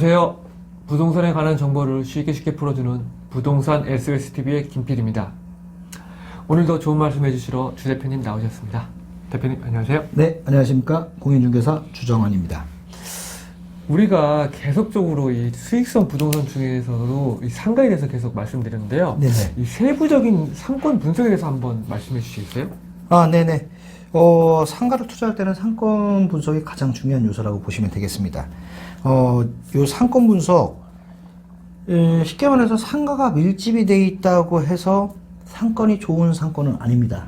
안녕하세요. 부동산에 관한 정보를 쉽게 풀어주는 부동산 SOSTV의 김PD입니다. 오늘도 좋은 말씀 해주시러 주 대표님 나오셨습니다. 대표님 안녕하세요. 네, 안녕하십니까. 공인중개사 주정환입니다. 우리가 계속적으로 이 수익성 부동산 중에서도 이 상가에 대해서 계속 말씀드렸는데요. 네네. 이 세부적인 상권 분석에 대해서 한번 말씀해 주시겠어요? 네네. 상가를 투자할 때는 상권 분석이 가장 중요한 요소라고 보시면 되겠습니다. 요 상권 분석, 쉽게 말해서 상가가 밀집이 되어 있다고 해서 상권이 좋은 상권은 아닙니다.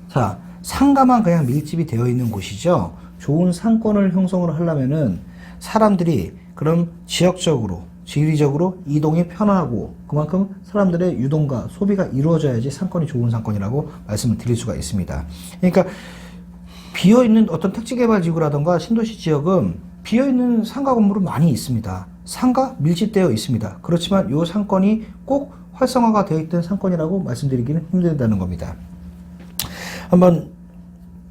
자, 상가만 그냥 밀집이 되어 있는 곳이죠. 좋은 상권을 형성을 하려면은 사람들이 그럼 지역적으로, 지리적으로 이동이 편하고 그만큼 사람들의 유동과 소비가 이루어져야지 상권이 좋은 상권이라고 말씀을 드릴 수가 있습니다. 그러니까 비어있는 어떤 택지개발지구라던가 신도시 지역은 비어있는 상가 건물은 많이 있습니다. 상가 밀집되어 있습니다. 그렇지만 이 상권이 꼭 활성화가 되어 있던 상권이라고 말씀드리기는 힘들다는 겁니다. 한번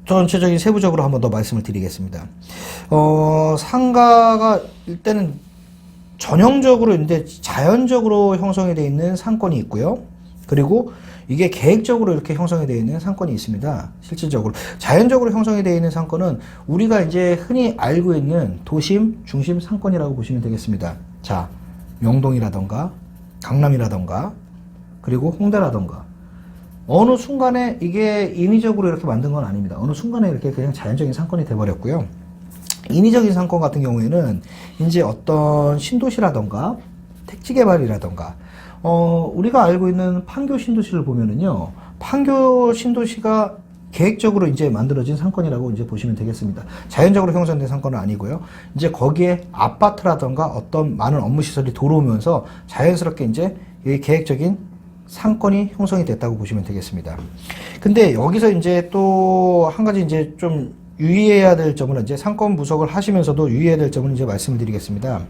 전체적인 세부적으로 한번 더 말씀을 드리겠습니다. 상가가 일단은 전형적으로 이제 자연적으로 형성이 되어 있는 상권이 있고요. 그리고 이게 계획적으로 이렇게 형성이 되어 있는 상권이 있습니다. 실질적으로 자연적으로 형성이 되어 있는 상권은 우리가 이제 흔히 알고 있는 도심 중심 상권이라고 보시면 되겠습니다. 자, 명동이라던가 강남이라던가 그리고 홍대라던가 어느 순간에 이게 인위적으로 이렇게 만든 건 아닙니다. 어느 순간에 이렇게 그냥 자연적인 상권이 돼버렸고요. 인위적인 상권 같은 경우에는 이제 어떤 신도시라던가 택지개발이라던가 우리가 알고 있는 판교 신도시를 보면은요, 판교 신도시가 계획적으로 이제 만들어진 상권이라고 이제 보시면 되겠습니다. 자연적으로 형성된 상권은 아니고요. 이제 거기에 아파트라던가 어떤 많은 업무 시설이 들어오면서 자연스럽게 이제 계획적인 상권이 형성이 됐다고 보시면 되겠습니다. 근데 여기서 이제 또 한 가지 이제 좀 유의해야 될 점은 이제 상권 분석을 하시면서도 유의해야 될 점은 이제 말씀을 드리겠습니다.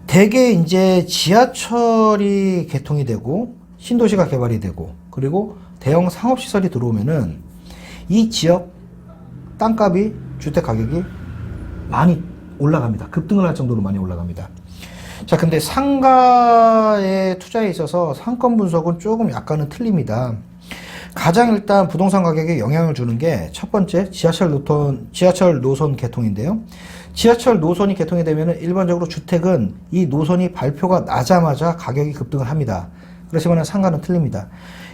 대개 이제 지하철이 개통이 되고 신도시가 개발이 되고 그리고 대형 상업시설이 들어오면은 이 지역 땅값이 주택 가격이 많이 올라갑니다. 급등을 할 정도로 많이 올라갑니다. 자, 근데 상가의 투자에 있어서 상권 분석은 조금 약간은 틀립니다. 가장 일단 부동산 가격에 영향을 주는 게 첫 번째 지하철 노선 개통인데요. 지하철 노선이 개통이 되면은 일반적으로 주택은 이 노선이 발표가 나자마자 가격이 급등을 합니다. 그렇지만 상가는 틀립니다.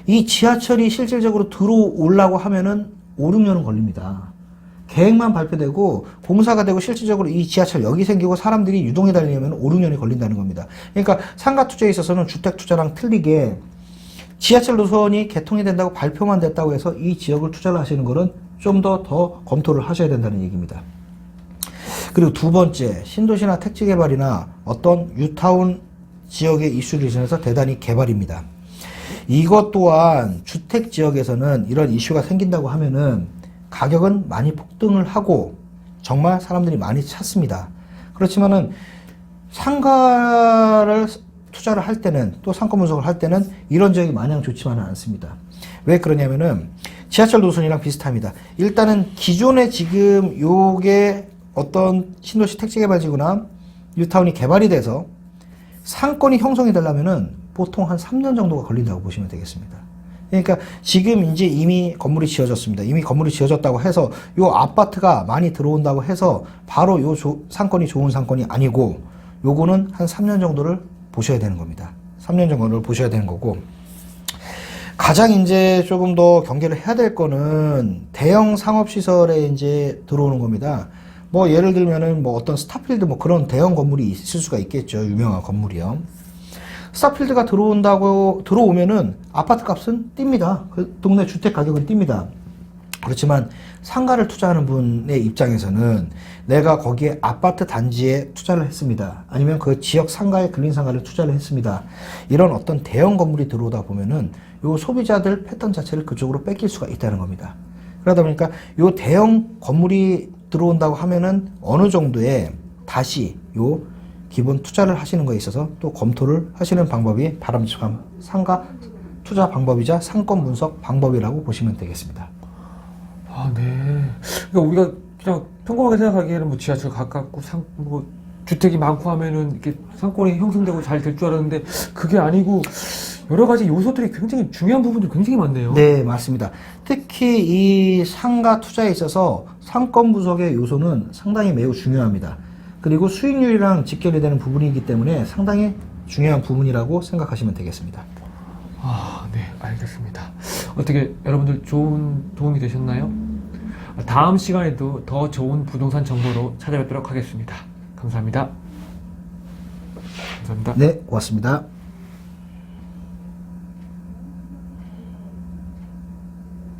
이 지하철이 실질적으로 들어오려고 하면은 5, 6년은 걸립니다. 계획만 발표되고 공사가 되고 실질적으로 이 지하철역이 생기고 사람들이 유동이 달리려면 5, 6년이 걸린다는 겁니다. 그러니까 상가 투자에 있어서는 주택 투자랑 틀리게 지하철 노선이 개통이 된다고 발표만 됐다고 해서 이 지역을 투자를 하시는 거는 좀 더 검토를 하셔야 된다는 얘기입니다. 그리고 두 번째, 신도시나 택지개발이나 어떤 뉴타운 지역의 이슈를 인해서 대단히 개발입니다. 이것 또한 주택 지역에서는 이런 이슈가 생긴다고 하면은 가격은 많이 폭등을 하고 정말 사람들이 많이 찾습니다. 그렇지만은 상가를 투자를 할 때는 또 상권 분석을 할 때는 이런 지역이 마냥 좋지만은 않습니다. 왜 그러냐면은 지하철 노선이랑 비슷합니다. 일단은 기존에 지금 요게 어떤 신도시 택지개발지구나 뉴타운이 개발이 돼서 상권이 형성이 되려면은 보통 한 3년 정도가 걸린다고 보시면 되겠습니다. 그러니까 지금 이제 이미 건물이 지어졌습니다. 이미 건물이 지어졌다고 해서 요 아파트가 많이 들어온다고 해서 바로 요 상권이 좋은 상권이 아니고 요거는 한 3년 정도를 보셔야 되는 겁니다. 3년 정도를 보셔야 되는 거고 가장 이제 조금 더 경계를 해야 될 거는 대형 상업시설에 이제 들어오는 겁니다. 뭐 예를 들면은 뭐 어떤 스타필드 뭐 그런 대형 건물이 있을 수가 있겠죠. 유명한 건물이요. 스타필드가 들어오면은 아파트 값은 뜁니다. 그 동네 주택 가격은 뜁니다. 그렇지만 상가를 투자하는 분의 입장에서는 내가 거기에 아파트 단지에 투자를 했습니다. 아니면 그 지역 상가에 근린 상가를 투자를 했습니다. 이런 어떤 대형 건물이 들어오다 보면은 요 소비자들 패턴 자체를 그쪽으로 뺏길 수가 있다는 겁니다. 그러다 보니까 요 대형 건물이 들어온다고 하면은 어느 정도의 다시 요 기본 투자를 하시는 거에 있어서 또 검토를 하시는 방법이 바람직한 상가 투자 방법이자 상권 분석 방법이라고 보시면 되겠습니다. 네. 그러니까 우리가 그냥 평범하게 생각하기에는 뭐 지하철 가깝고 뭐 주택이 많고 하면은 이렇게 상권이 형성되고 잘 될 줄 알았는데 그게 아니고 여러 가지 요소들이 굉장히 중요한 부분들이 굉장히 많네요. 네, 맞습니다. 특히 이 상가 투자에 있어서 상권 분석의 요소는 상당히 매우 중요합니다. 그리고 수익률이랑 직결이 되는 부분이기 때문에 상당히 중요한 부분이라고 생각하시면 되겠습니다. 아, 네, 알겠습니다. 어떻게 여러분들 좋은 도움이 되셨나요? 다음 시간에도 더 좋은 부동산 정보로 찾아뵙도록 하겠습니다. 감사합니다. 감사합니다. 네, 고맙습니다.